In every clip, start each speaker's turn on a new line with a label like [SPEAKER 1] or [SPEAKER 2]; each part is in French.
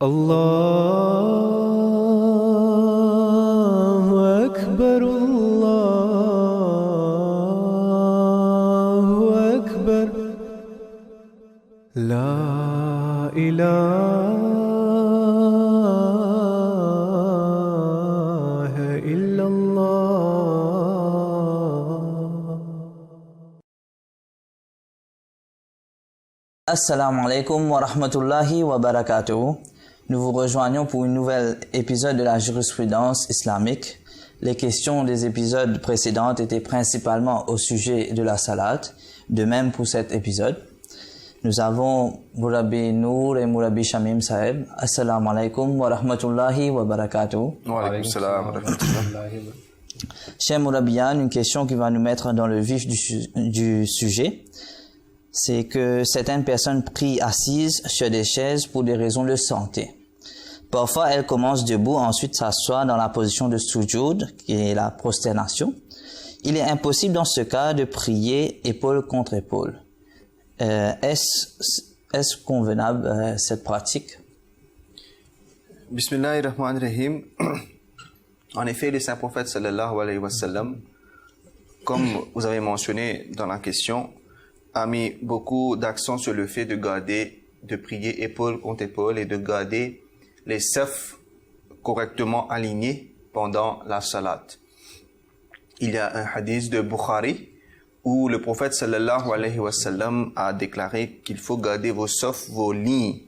[SPEAKER 1] Allahu Akbar, Allahu Akbar, La ilaha illallah.
[SPEAKER 2] Assalamu alaikum wa rahmatullahi wa barakatuh. Nous vous rejoignons pour un nouvel épisode de la jurisprudence islamique. Les questions des épisodes précédents étaient principalement au sujet de la salat. De même pour cet épisode. Nous avons Mourabi Nour et Mourabi Shamim Saeb. Assalamu alaikum wa rahmatullahi wa barakatuh.
[SPEAKER 3] Wa alaykum salam wa rahmatullahi.
[SPEAKER 2] Cher Mourabian, une question qui va nous mettre dans le vif du sujet. C'est que certaines personnes prient assises sur des chaises pour des raisons de santé. Parfois, elles commencent debout, ensuite s'assoient dans la position de sujoud, qui est la prosternation. Il est impossible dans ce cas de prier épaule contre épaule. Est-ce convenable cette pratique?
[SPEAKER 3] Bismillahirrahmanirrahim. En effet, le saint prophète sallallahu alayhi wa sallam, comme vous avez mentionné dans la question, a mis beaucoup d'accent sur le fait de prier épaule contre épaule et de garder les safs correctement alignés pendant la salat. Il y a un hadith de Bukhari où le prophète sallallahu alayhi wa sallam a déclaré qu'il faut garder vos safs, vos lignes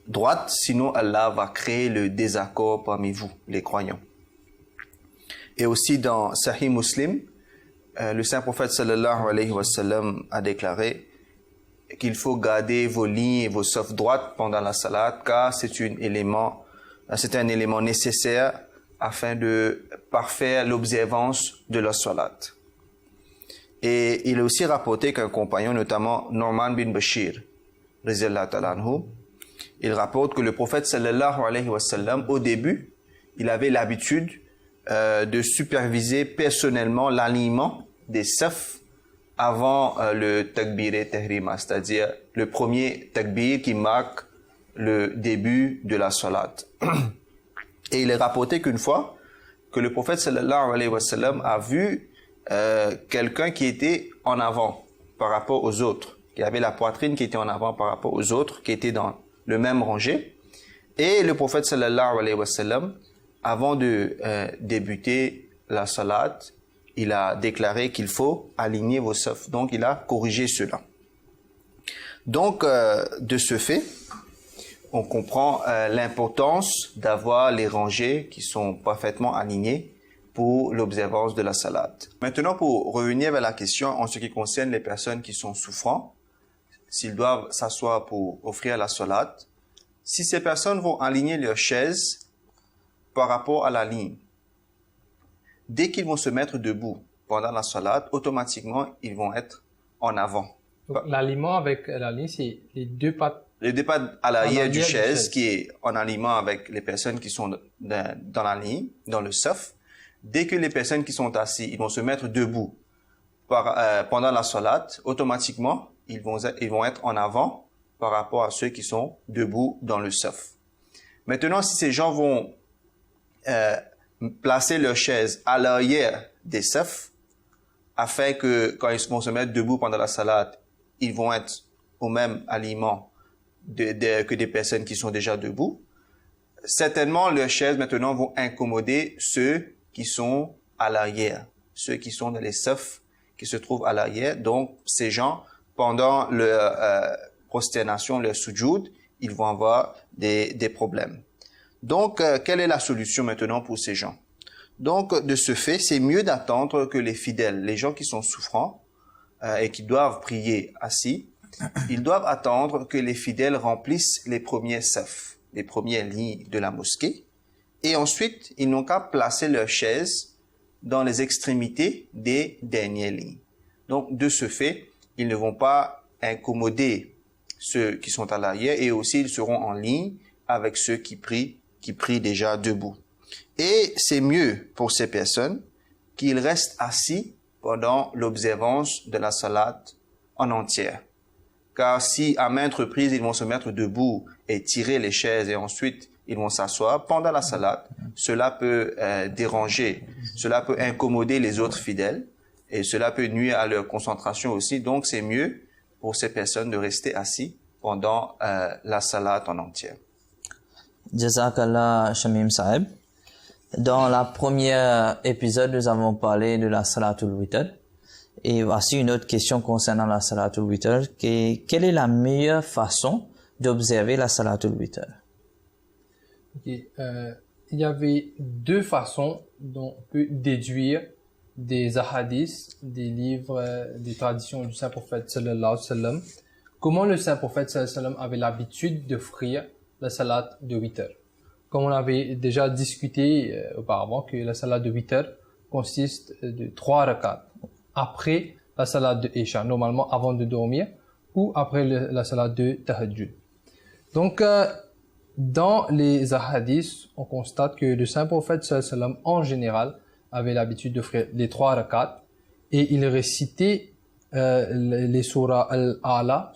[SPEAKER 3] droites, sinon Allah va créer le désaccord parmi vous, les croyants. Et aussi dans Sahih Muslim, le saint prophète sallallahu alayhi wa sallam a déclaré qu'il faut garder vos lignes et vos safs droites pendant la salat, car c'est un élément nécessaire afin de parfaire l'observance de la salat. Et il est aussi rapporté qu'un compagnon, notamment Norman bin Bashir, radiyallahu ta'ala anhu, il rapporte que le prophète sallallahu alayhi wa sallam, au début, il avait l'habitude de superviser personnellement l'alignement des safs avant le takbir et tahrima, c'est-à-dire le premier takbir qui marque le début de la salat. Et il est rapporté qu'une fois que le prophète sallallahu alayhi wa sallam a vu quelqu'un qui était en avant par rapport aux autres, qui avait la poitrine qui était en avant par rapport aux autres, qui était dans le même rangée. Et le prophète sallallahu alayhi wa sallam, avant de débuter la salat, il a déclaré qu'il faut aligner vos safs. Donc, il a corrigé cela. Donc, de ce fait, on comprend l'importance d'avoir les rangées qui sont parfaitement alignées pour l'observance de la salat. Maintenant, pour revenir vers la question en ce qui concerne les personnes qui sont souffrants, s'ils doivent s'asseoir pour offrir la salat, si ces personnes vont aligner leurs chaises par rapport à la ligne, dès qu'ils vont se mettre debout pendant la salat, automatiquement, ils vont être en avant.
[SPEAKER 4] Donc, l'alignement avec la ligne, c'est les deux pattes.
[SPEAKER 3] Les deux pattes à l'arrière du chaise, qui est en alignement avec les personnes qui sont dans la ligne, dans le saf. Dès que les personnes qui sont assises, ils vont se mettre debout pendant la salat, automatiquement, ils vont être en avant par rapport à ceux qui sont debout dans le saf. Maintenant, si ces gens vont placer leur chaise à l'arrière des safs, afin que quand ils vont se mettre debout pendant la salat, ils vont être au même alignement que des personnes qui sont déjà debout. Certainement, leurs chaises maintenant vont incommoder ceux qui sont à l'arrière, ceux qui sont dans les safs qui se trouvent à l'arrière. Donc, ces gens, pendant leur prosternation, leur sujoud, ils vont avoir des problèmes. Donc, quelle est la solution maintenant pour ces gens? Donc, de ce fait, c'est mieux d'attendre que les fidèles, les gens qui sont souffrants et qui doivent prier assis, ils doivent attendre que les fidèles remplissent les premiers safs, les premières lignes de la mosquée, et ensuite, ils n'ont qu'à placer leurs chaises dans les extrémités des dernières lignes. Donc, de ce fait, ils ne vont pas incommoder ceux qui sont à l'arrière, et aussi ils seront en ligne avec ceux qui prient déjà debout. Et c'est mieux pour ces personnes qu'ils restent assis pendant l'observance de la salat en entière. Car si à maintes reprises ils vont se mettre debout et tirer les chaises et ensuite ils vont s'asseoir pendant la salat, cela peut déranger, cela peut incommoder les autres fidèles et cela peut nuire à leur concentration aussi. Donc c'est mieux pour ces personnes de rester assis pendant la salat en entière.
[SPEAKER 2] Jazakallah Shamim Saeb. Dans la première épisode, nous avons parlé de la Salatul Witr. Et voici une autre question concernant la Salatul Witr. Quelle est la meilleure façon d'observer la Salatul Witr?
[SPEAKER 4] Il y avait deux façons dont on peut déduire des ahadiths, des livres, des traditions du Saint-Prophète sallallahu alayhi wa sallam. Comment le Saint-Prophète sallallahu alayhi wa sallam avait l'habitude d'offrir la salat de Witr. Comme on avait déjà discuté auparavant que la salat de Witr consiste de 3 rakats après la salat de Isha, normalement avant de dormir, ou après la salat de Tahajjud. Donc, dans les hadiths, on constate que le Saint-Prophète sallallahu alayhi wa sallam, en général, avait l'habitude d'offrir les 3 rakats et il récitait les surahs Al-A'la,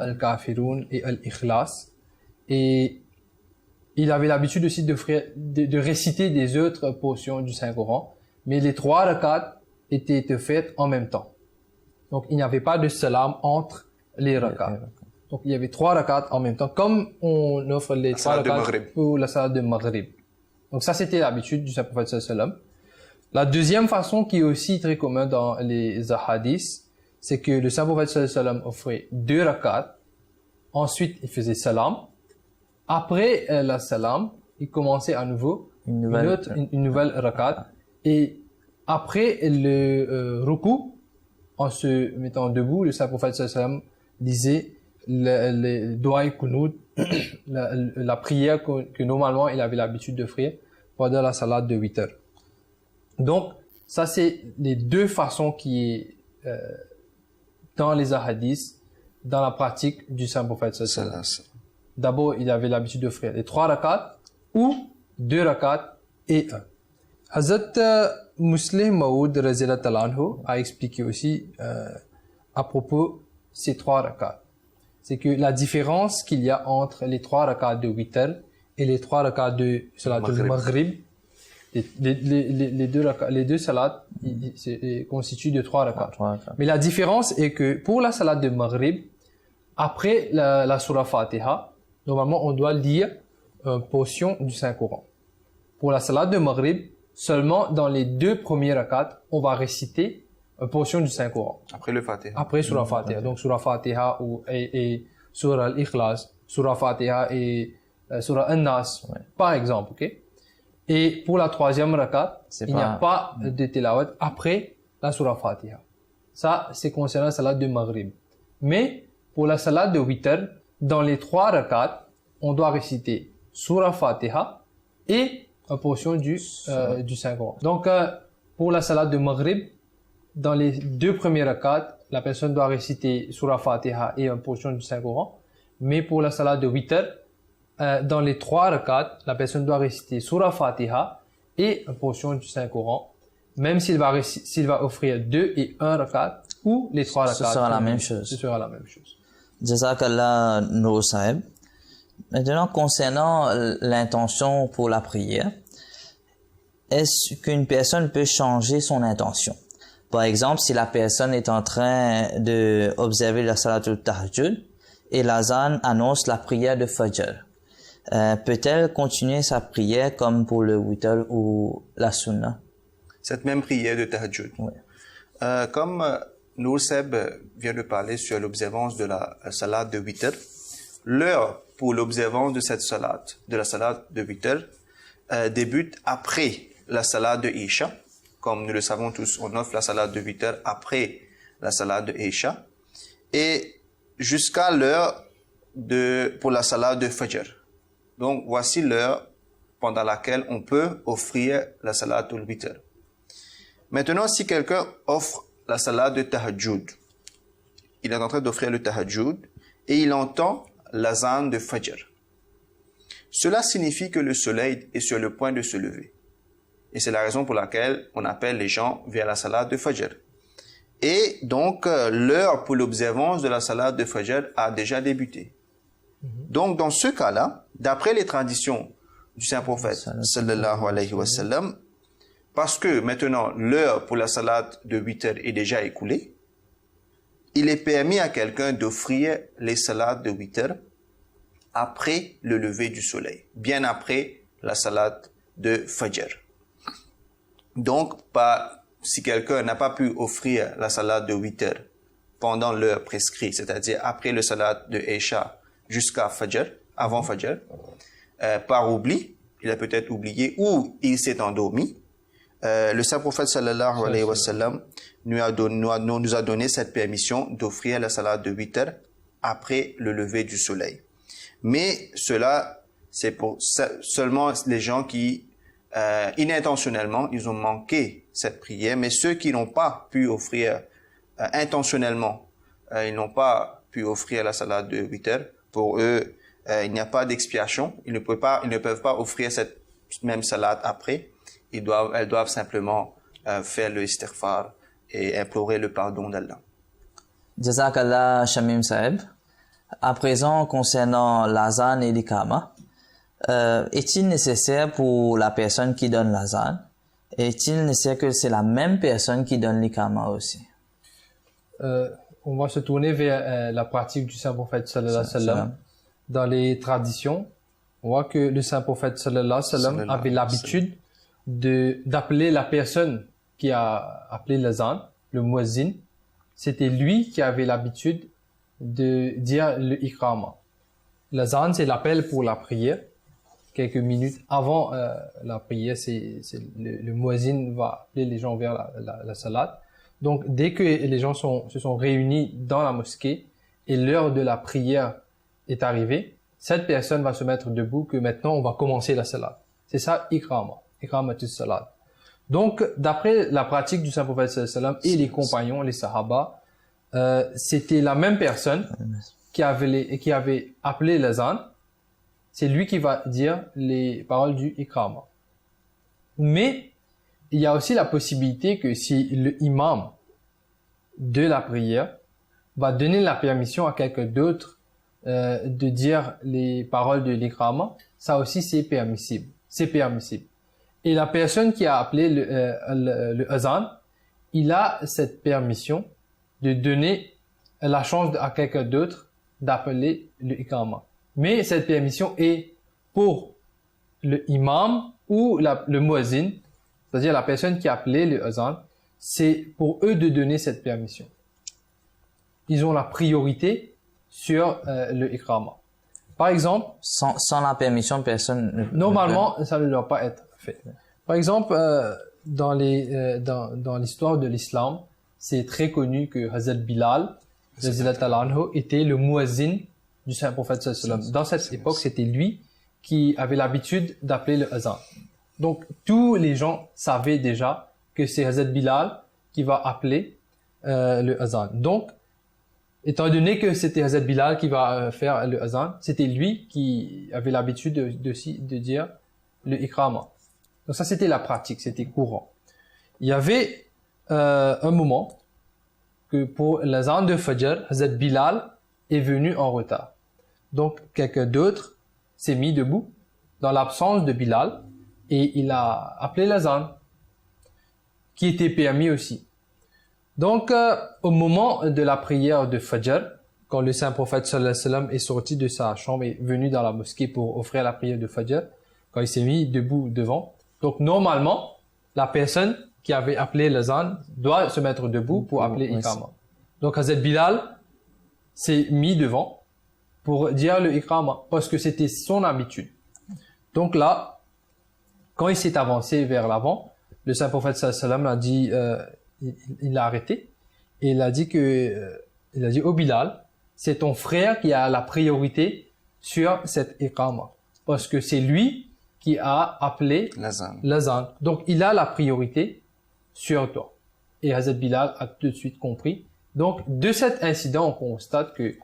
[SPEAKER 4] Al-Kafirun et Al-Ikhlas. Et il avait l'habitude aussi de réciter des autres portions du Saint-Coran, mais les 3 rakats étaient faites en même temps. Donc il n'y avait pas de salam entre les rakats. Donc il y avait 3 rakats en même temps, comme on offre les 3 rakats pour la salat de Maghrib. Donc ça c'était l'habitude du Saint-Prophète sallallahu alayhi wa sallam. La deuxième façon qui est aussi très commune dans les hadiths, c'est que le Saint-Prophète sallallahu alayhi wa sallam offrait 2 rakats, ensuite il faisait salam. Après la salam, il commençait à nouveau une nouvelle rakat. Et après le ruku, en se mettant debout, le Saint-Prophète sallallahu alayhi wa sallam disait le dua et kunut, la prière que normalement il avait l'habitude d'offrir pendant la salat de 8 heures. Donc, ça c'est les deux façons qui est dans les hadiths, dans la pratique du Saint-Prophète sallallahu alayhi wa sallam. D'abord, il avait l'habitude d'offrir les 3 rakats ou 2 rakats et 1. Hazrat Muslim Maud a expliqué aussi à propos ces 3 rakats. C'est que la différence qu'il y a entre les 3 rakats de Witr et les 3 rakats de Salatul Maghrib, les deux salats constituent de 3 rakats. Mais la différence est que pour la salat de Maghrib, après la surah Fatiha, normalement, on doit lire une portion du Saint-Coran. Pour la salat de Maghrib, seulement dans les 2 premiers rakats, on va réciter une portion du Saint-Coran.
[SPEAKER 3] Après le Fatiha.
[SPEAKER 4] Après surah Fatiha. Donc, surah Fatiha et surah Al-Ikhlas, surah Fatiha et surah An-Nas, par exemple. Okay? Et pour la 3e rakat, il n'y a pas de tilawat après la surah Fatiha. Ça, c'est concernant la salat de Maghrib. Mais, pour la salat de Witr, dans les 3 rakats, on doit réciter surah Fatiha et une portion du Saint-Coran. Donc, pour la salat de Maghrib, dans les 2 premiers rakats, la personne doit réciter surah Fatiha et une portion du Saint-Coran. Mais pour la salat de Witr, dans les 3 rakats, la personne doit réciter surah Fatiha et une portion du Saint-Coran. Même s'il va offrir 2 et 1 rakat ou les 3 rakats.
[SPEAKER 2] Ce sera la même chose.
[SPEAKER 4] Ce sera la même chose.
[SPEAKER 2] Jazakallah Nour Saeb. Maintenant, concernant l'intention pour la prière, est-ce qu'une personne peut changer son intention? Par exemple, si la personne est en train d'observer la Salatul Tahajjud et l'azan annonce la prière de Fajr, peut-elle continuer sa prière comme pour le Witr ou la Sunna?
[SPEAKER 3] Cette même prière de Tahajjud.
[SPEAKER 2] Oui.
[SPEAKER 3] Comme Nour Seb vient de parler sur l'observance de la salat de Witr, l'heure pour l'observance de cette salat, de la salat de Witr, débute après la salat de Isha. Comme nous le savons tous, on offre la salat de Witr après la salat de Isha. Et jusqu'à l'heure pour la salat de Fajr. Donc, voici l'heure pendant laquelle on peut offrir la salat de Witr. Maintenant, si quelqu'un offre la salat de Tahajjud, il est en train d'offrir le Tahajjud et il entend l'azan de Fajr. Cela signifie que le soleil est sur le point de se lever. Et c'est la raison pour laquelle on appelle les gens vers la salat de Fajr. Et donc, l'heure pour l'observance de la salat de Fajr a déjà débuté. Donc, dans ce cas-là, d'après les traditions du Saint-Prophète, sallallahu alayhi wa sallam, parce que maintenant, l'heure pour la salade de 8 heures est déjà écoulée, il est permis à quelqu'un d'offrir les salades de 8 heures après le lever du soleil, bien après la salade de Fajr. Donc, si quelqu'un n'a pas pu offrir la salade de 8 heures pendant l'heure prescrite, c'est-à-dire après le salade de Isha jusqu'à Fajr, avant Fajr, par oubli, il a peut-être oublié ou il s'est endormi, le Saint-Prophète sallallahu alayhi wa sallam nous a donné cette permission d'offrir la salade de 8 heures après le lever du soleil. Mais cela, c'est pour seulement les gens qui, inintentionnellement, ils ont manqué cette prière, mais ceux qui n'ont pas pu offrir intentionnellement, ils n'ont pas pu offrir la salade de 8 heures, pour eux, il n'y a pas d'expiation, ils ne peuvent pas offrir cette même salade après, elles doivent simplement faire le istighfar et implorer le pardon d'Allah.
[SPEAKER 2] Jazakallah Shamim Saeb. À présent, concernant l'azan et l'ikama, est-il nécessaire pour la personne qui donne l'azan, est-il nécessaire que c'est la même personne qui donne l'ikama aussi?
[SPEAKER 4] On va se tourner vers la pratique du Saint-Prophète sallallahu alayhi wa sallam. Dans les traditions, on voit que le Saint-Prophète sallallahu alayhi wa sallam avait l'habitude d'appeler la personne qui a appelé l'azan, le muezzin. C'était lui qui avait l'habitude de dire le iqama. L'azan, c'est l'appel pour la prière. Quelques minutes avant la prière, le muezzin va appeler les gens vers la salat. Donc, dès que les gens se sont réunis dans la mosquée et l'heure de la prière est arrivée, cette personne va se mettre debout que maintenant on va commencer la salat. C'est ça, iqamatus salat. Donc, d'après la pratique du Saint-Prophète sallallahu alayhi wa sallam et les compagnons, les sahaba, c'était la même personne qui avait appelé l'azan. C'est lui qui va dire les paroles du iqama. Mais il y a aussi la possibilité que si le imam de la prière va donner la permission à quelqu'un d'autre de dire les paroles de l'iqama, ça aussi c'est permissible. C'est permissible. Et la personne qui a appelé le azan, il a cette permission de donner la chance à quelqu'un d'autre d'appeler le iqama. Mais cette permission est pour le imam ou le muezzin, c'est-à-dire la personne qui a appelé le azan, c'est pour eux de donner cette permission. Ils ont la priorité sur le iqama. Par exemple,
[SPEAKER 2] sans la permission, personne
[SPEAKER 4] normalement, ça ne doit pas être fait. Par exemple, dans l'histoire de l'islam, c'est très connu que Hazrat Bilal était le muezzin du Saint-Prophète sallallahu alayhi wa sallam. Dans cette époque, c'était lui qui avait l'habitude d'appeler le azan. Donc, tous les gens savaient déjà que c'est Hazrat Bilal qui va appeler le azan. Donc, étant donné que c'était Hazrat Bilal qui va faire le azan, c'était lui qui avait l'habitude de dire le iqama. Donc ça, c'était la pratique, c'était courant. Il y avait un moment que pour l'azan de Fajr, Hazrat Bilal est venu en retard. Donc, quelqu'un d'autre s'est mis debout dans l'absence de Bilal et il a appelé l'azan, qui était permis aussi. Donc, au moment de la prière de Fajr, quand le Saint-Prophète sallallahu alayhi wa sallam est sorti de sa chambre et venu dans la mosquée pour offrir la prière de Fajr, quand il s'est mis debout devant, donc normalement, la personne qui avait appelé l'azan doit se mettre debout pour appeler iqama. Donc, Hazrat Bilal s'est mis devant pour dire le iqama, parce que c'était son habitude. Donc là, quand il s'est avancé vers l'avant, le Saint-Prophète sallallahu alayhi wa sallam a dit, il a arrêté, et il a dit au Bilal, c'est ton frère qui a la priorité sur cette iqama, parce que c'est lui qui a appelé l'azan. Donc il a la priorité sur toi. Et Hazrat Bilal a tout de suite compris. Donc de cet incident, on constate que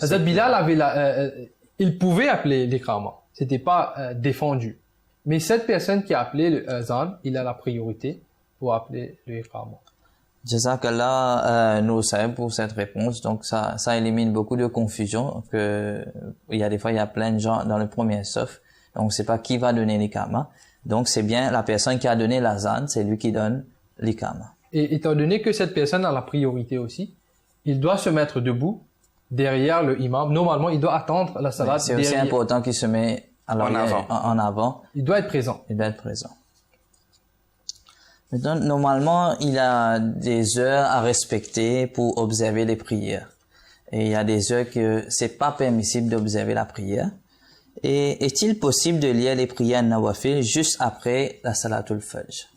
[SPEAKER 4] Hazrat Bilal il pouvait appeler l'iqama. C'était pas défendu. Mais cette personne qui a appelé le azan, il a la priorité pour appeler le iqama.
[SPEAKER 2] Jazakallah Noussaib pour cette réponse. Donc ça élimine beaucoup de confusion. Il y a des fois il y a plein de gens dans le premier sauf. Donc c'est pas qui va donner l'ikama. Donc c'est bien la personne qui a donné l'azan, c'est lui qui donne l'ikama.
[SPEAKER 4] Et étant donné que cette personne a la priorité aussi, il doit se mettre debout derrière le imam. Normalement, il doit attendre la salat.
[SPEAKER 2] C'est aussi important qu'il se met en avant.
[SPEAKER 4] Il doit être présent.
[SPEAKER 2] Il doit être présent. Maintenant, normalement, il y a des heures à respecter pour observer les prières. Et il y a des heures que c'est pas permissible d'observer la prière. Et est-il possible de lire les prières nawafil juste après la salatul fajr?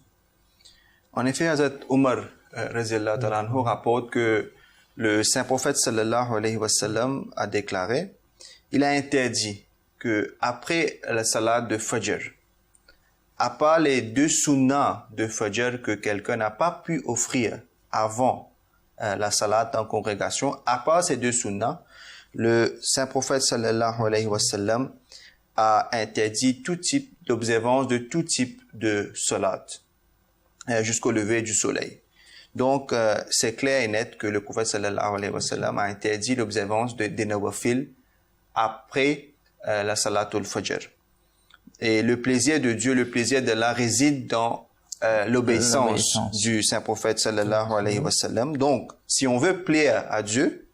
[SPEAKER 3] En effet, Hazrat Omar radhiyallahu ta'ala anhu rapporte que le saint prophète sallallahu alayhi wa sallam a déclaré, il a interdit que après la salat de fajr, à part les 2 sunnahs de fajr que quelqu'un n'a pas pu offrir avant la salat en congrégation, à part ces 2 sunnahs, le saint prophète sallallahu alayhi wa sallam a interdit tout type d'observance de tout type de salat jusqu'au lever du soleil. Donc, c'est clair et net que le prophète sallallahu alayhi wa sallam a interdit l'observance des nawafil après la salatul fajr. Et le plaisir de Dieu, le plaisir d'Allah réside dans l'obéissance du saint prophète sallallahu alayhi wa sallam. Donc, si on veut plaire à Dieu,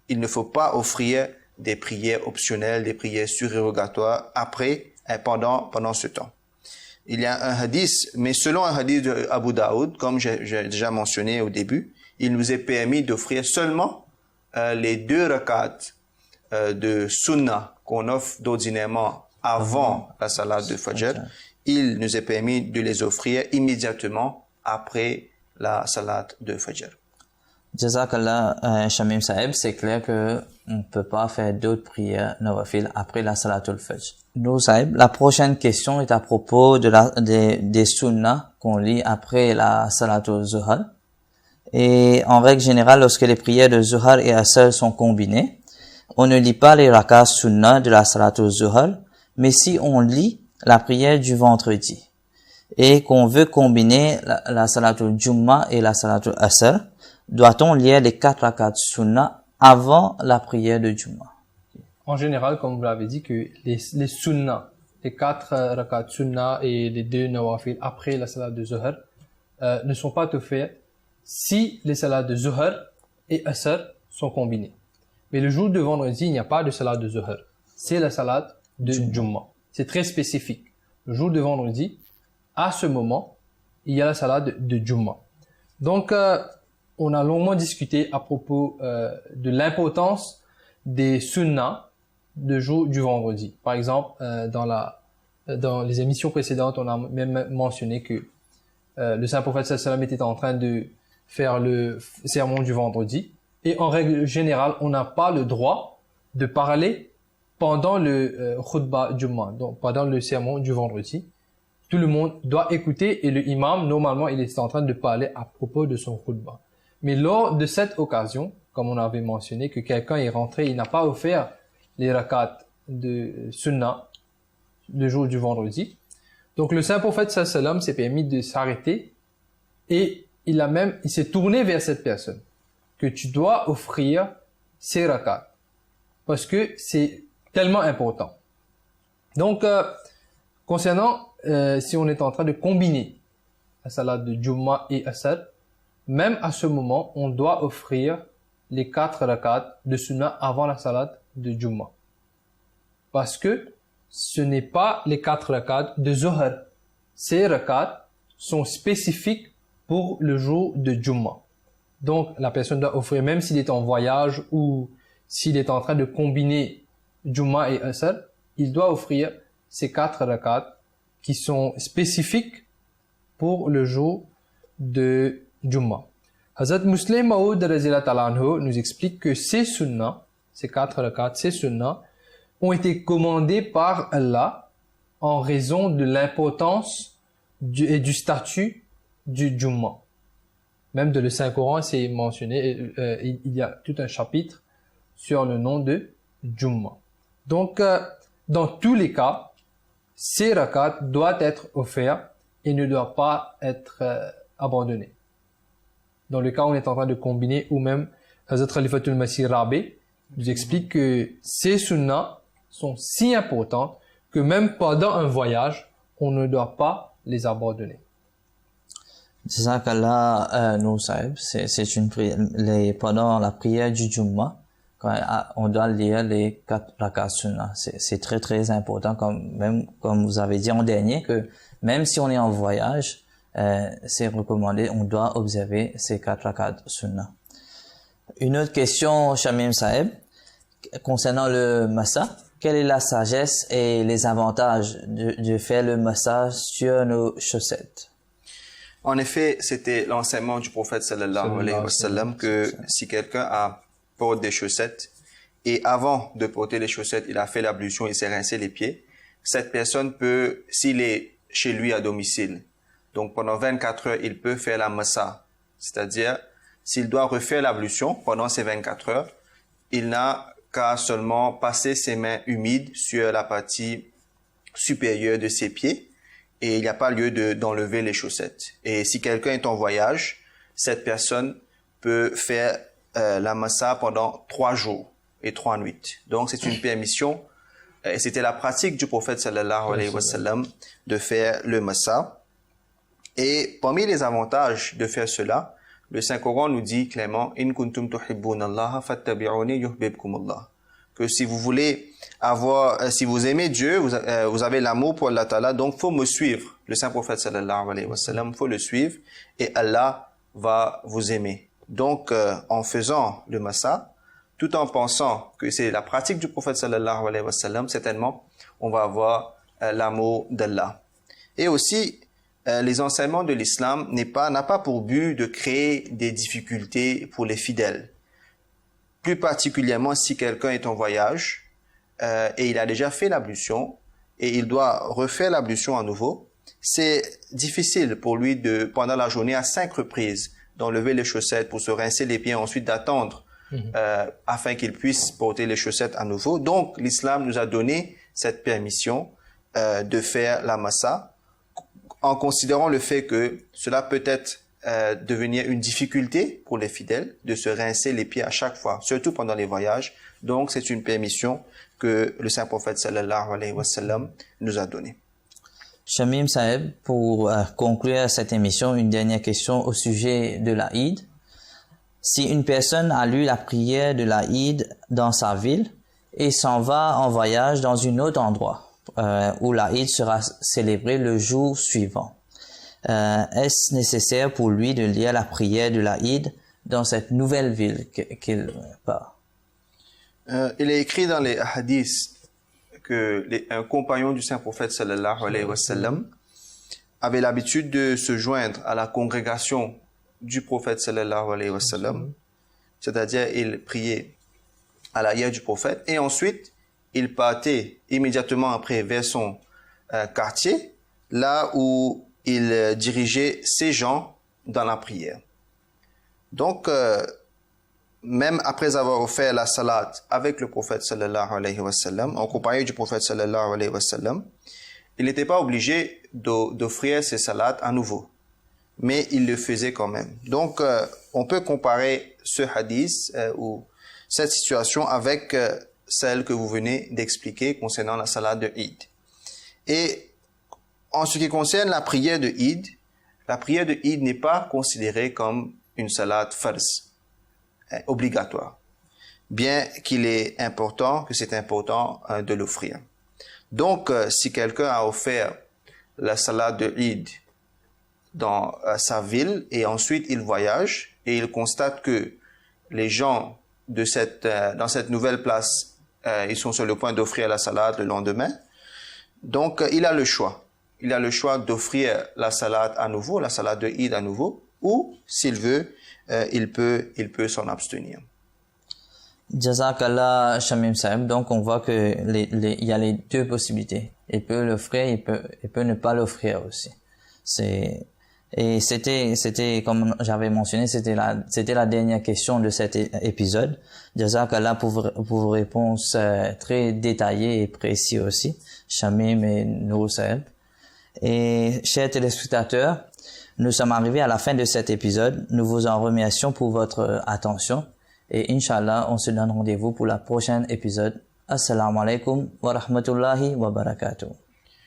[SPEAKER 3] il ne faut pas offrir des prières optionnelles, des prières surérogatoires après et pendant ce temps. Il y a un hadith, mais selon un hadith de Abu Daoud, comme j'ai déjà mentionné au début, il nous est permis d'offrir seulement les 2 rakats de sunnah qu'on offre d'ordinairement avant la salat de fajr. Il nous est permis de les offrir immédiatement après la salat de fajr.
[SPEAKER 2] Jazakallah Shamim Saeb, c'est clair que on ne peut pas faire d'autres prières nawafil après la salatul fajr. Nous Saeb, la prochaine question est à propos des sunnahs qu'on lit après la salatul zuhar. Et en règle générale, lorsque les prières de zuhar et asr sont combinées, on ne lit pas les rakats sunnah de la salatul zuhar, mais si on lit la prière du vendredi et qu'on veut combiner la salatul jumma et la salatul asr, doit-on lire les 4 rakats sunnah avant la prière de Jumma?
[SPEAKER 4] En général, comme vous l'avez dit, que les sunnah, les 4 rakats sunnah et les 2 nawafil après la salat de zuhar ne sont pas offerts si les salats de zuhar et asr sont combinés. Mais le jour de vendredi, il n'y a pas de salat de zuhar. C'est la salat de Jumma. C'est très spécifique. Le jour de vendredi, à ce moment, il y a la salat de Jumma. Donc, on a longuement discuté à propos de l'importance des sunnahs de jour du vendredi. Par exemple, dans les émissions précédentes, on a même mentionné que le saint prophète sallallahu alayhi wa sallam était en train de faire le sermon du vendredi. Et en règle générale, on n'a pas le droit de parler pendant le khutbah Jumma, donc pendant le sermon du vendredi. Tout le monde doit écouter et le imam, normalement, il est en train de parler à propos de son khutbah. Mais lors de cette occasion, comme on avait mentionné, que quelqu'un est rentré, il n'a pas offert les rakats de sunnah le jour du vendredi. Donc le saint prophète sallallahu alayhi wa sallam s'est permis de s'arrêter et il s'est tourné vers cette personne que tu dois offrir ces rakats parce que c'est tellement important. Donc concernant si on est en train de combiner la salat de Jumma et Asr, même à ce moment, on doit offrir les 4 rakats de sunnah avant la salat de Jumma. Parce que ce n'est pas les 4 rakats de Zuhar. Ces rakats sont spécifiques pour le jour de Jumma. Donc, la personne doit offrir, même s'il est en voyage ou s'il est en train de combiner Jumma et Asr, il doit offrir ces 4 rakats qui sont spécifiques pour le jour de Jumma. Hazrat Muslim Maud nous explique que ces sunnahs, ces 4 rakats, ces sunnahs, ont été commandés par Allah en raison de l'importance et du statut du Jumma. Même dans le Saint-Coran, c'est mentionné, il y a tout un chapitre sur le nom de Jumma. Donc, dans tous les cas, ces rakats doivent être offerts et ne doivent pas être abandonnés. dans le cas où on est en train de combiner, ou même Hazrat Khalifatul Masih Rabi nous explique que ces sunnahs sont si importantes que même pendant un voyage, on ne doit pas les abandonner.
[SPEAKER 2] Jazakallah, Nour Sahib, c'est une prière, pendant la prière du Jumu'ah, on doit lire les 4 rakat sunnah. C'est très très important, comme vous avez dit en dernier, que même si on est en voyage, c'est recommandé, on doit observer ces 4 rakat sunnah. Une autre question, Shamim Sahib, concernant le massa. Quelle est la sagesse et les avantages de faire le massage sur nos chaussettes?
[SPEAKER 3] En effet, c'était l'enseignement du prophète sallallahu alayhi wa sallam que si quelqu'un porte des chaussettes et avant de porter les chaussettes, il a fait l'ablution, il s'est rincé les pieds, cette personne peut, s'il est chez lui à domicile, donc pendant 24 heures, il peut faire la massa. C'est-à-dire, s'il doit refaire l'ablution pendant ces 24 heures, il n'a qu'à seulement passer ses mains humides sur la partie supérieure de ses pieds et il n'y a pas lieu d'enlever les chaussettes. Et si quelqu'un est en voyage, cette personne peut faire la massa pendant 3 jours et 3 nuits. Donc c'est une permission et c'était la pratique du prophète sallallahu alayhi wa sallam de faire le massa. Et parmi les avantages de faire cela, le Saint-Coran nous dit clairement In kuntum tuhibbuna Allah fattabi'uni yuhibbukum Allah. Que si vous voulez si vous aimez Dieu, vous avez l'amour pour Allah Ta'ala, donc faut me suivre. Le Saint-Prophète sallallahu alayhi wa sallam, faut le suivre et Allah va vous aimer. Donc en faisant le massa, tout en pensant que c'est la pratique du Prophète sallallahu alayhi wa sallam, certainement on va avoir l'amour d'Allah. Et aussi les enseignements de l'islam n'a pas pour but de créer des difficultés pour les fidèles. Plus particulièrement si quelqu'un est en voyage et il a déjà fait l'ablution et il doit refaire l'ablution à nouveau, c'est difficile pour lui pendant la journée à 5 reprises d'enlever les chaussettes pour se rincer les pieds et ensuite d'attendre afin qu'il puisse porter les chaussettes à nouveau. Donc l'islam nous a donné cette permission de faire la massa en considérant le fait que cela peut être devenir une difficulté pour les fidèles de se rincer les pieds à chaque fois, surtout pendant les voyages. Donc c'est une permission que le Saint-Prophète sallallahu alayhi wa sallam nous a donnée.
[SPEAKER 2] Shamim Sahib, pour conclure cette émission, une dernière question au sujet de la Eid. Si une personne a lu la prière de la Eid dans sa ville et s'en va en voyage dans un autre endroit, où la Eid sera célébrée le jour suivant. Est-ce nécessaire pour lui de lire la prière de la Eid dans cette nouvelle ville qu'il part?
[SPEAKER 3] Il est écrit dans les hadiths que un compagnon du Saint-Prophète sallallahu alayhi wa sallam avait l'habitude de se joindre à la congrégation du Prophète sallallahu alayhi wa sallam, c'est-à-dire il priait à l'arrière du Prophète et ensuite il partait immédiatement après vers son quartier, là où il dirigeait ses gens dans la prière. Donc, même après avoir offert la salat avec le prophète sallallahu alayhi wa sallam, en compagnie du prophète sallallahu alayhi wa sallam, il n'était pas obligé d'offrir ses salats à nouveau, mais il le faisait quand même. Donc, on peut comparer ce hadith ou cette situation avec celle que vous venez d'expliquer concernant la salat de Eid. Et en ce qui concerne la prière de Eid n'est pas considérée comme une salat farz, obligatoire, bien qu'il est important, que c'est important de l'offrir. Donc, si quelqu'un a offert la salat de Eid dans sa ville et ensuite il voyage et il constate que les gens dans cette nouvelle place, ils sont sur le point d'offrir la salat le lendemain, donc il a le choix. Il a le choix d'offrir la salat à nouveau, la salat de Eid à nouveau, ou s'il veut, il peut s'en abstenir.
[SPEAKER 2] Jazakallah Shamim Sahib. Donc on voit que il y a les deux possibilités. Il peut l'offrir, il peut ne pas l'offrir aussi. Et c'était comme j'avais mentionné, c'était la dernière question de cet épisode. Jazakallah pour vos réponses très détaillées et précises aussi, Shamim et Nour Sahib. Et chers téléspectateurs, Nous sommes arrivés à la fin de cet épisode. Nous vous en remercions pour votre attention. Et Inch'Allah, on se donne rendez-vous pour la prochaine épisode. Assalamu alaikum wa rahmatullahi wa barakatuh.